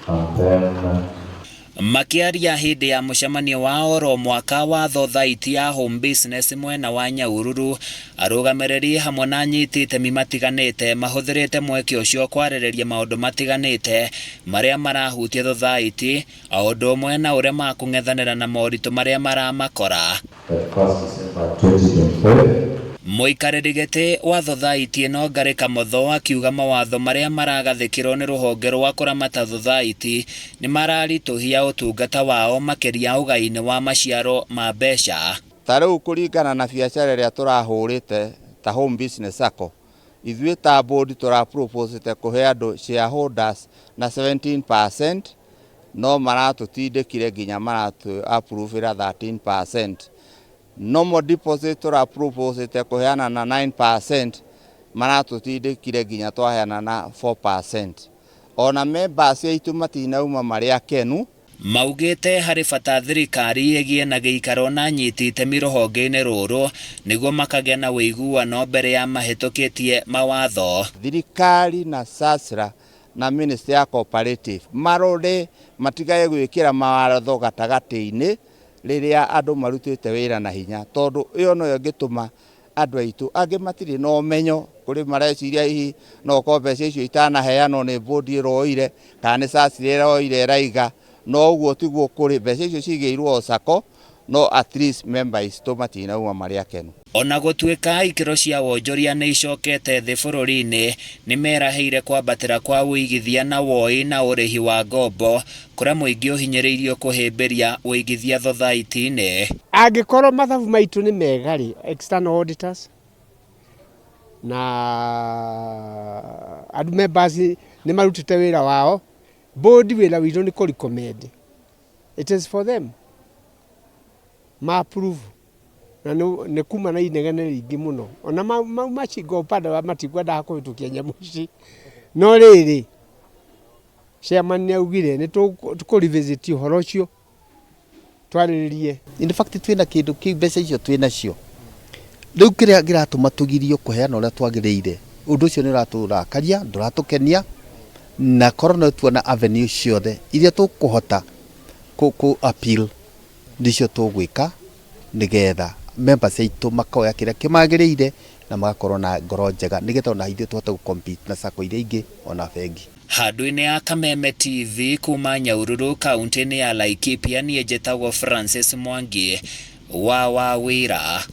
And then makiaria hindi ya mucemanio wa oro mwaka wa thothaiti ya Home Business mwena wa Nyahururu, arugamiriri hamwe na anyiti itemi matiganite mahuthirite mweke ucio kwaririria maundu matiganite maria marahutia thothaiti o undu umwe na uria makung'ethanira na moritu maria maramakora. Muikariri giti wa thothaiti ino Ngari Kamotho akiuga mawatho maria maragathikirwo ni ruhonge rwa kuramata thothaiti ni mararituhia utungata wao makiria ugai-ini wa maciaro ma mbeca. Tariu kuringana na biacara iria turahurite ta Home Business Sacco, ithuĩ ta board turaproposite kuhe andu shareholders na 17%, no maratutindikire nginya maratu approve 13%. Normal deposit turaproposite kuheana na 9%, maratutindikire nginya twaheana na 4%. Ona members aitu matinauma maria kenu. Maugite hari bata thirikari igie na giikaro na nyiti itemi ruhonge-ini ruru niguo makagia na wiguano mbere ya mahitukitie mawatho. Thirikari na SASRA na Ministry ya Cooperative marore matigaye gwikira mawatho gatagati-ini riria andu marutite wira na hinya, tondu iyo no ngituma andu aitu angi matiri no menyo kuri mareciria hihi no ko mbeca icio itanaheanwo ni board iroire kana ni SASRA iroire raiga, no uguo tiguo kuri mbeca icio cigeirwo Sacco, no at least members to matinauma maria kenu. Ona gutuika ikiro cia wonjoria ni icokete thi bururi-ini ni meraheire kwambatira kwa uigithia na woi na urihi wa ngombo kuria muingi uhinyiriirio kuhimbiria uigithia thothaiti-ini. Angikorwo mathabu maitu ni megari, external auditors na andu members ni marutite wira wao, board wira witu ni ku recommend. It is for them ma approve na ne kuma na inegene ringi muno, ona macingo upande wa matigwenda kuhitukia nyamu ici, no riri chairman ni augire ni tukurevisit uhoro ucio twariririe. In fact twina kindu ki mbeca icio twina cio riu kiria giratuma tugirio kuheana uria twagiriire, undu ucio ni raturakaria nduratukenia, na korona tuona avenue ciothe iria tukuhota ku appeal ndicio tugwika nigetha members aitu makoya kiria kimagiriire na magakorwo na ngoro njega nigetha ona ithuĩ tuhote gu compete na Sacco iria ingi ona bengi. Handu-ini ya Kameme TV kuma Nyahururu kaunti-ini ya Laikipia, nie njĩtagwo Francis Mwangi wa Wawira.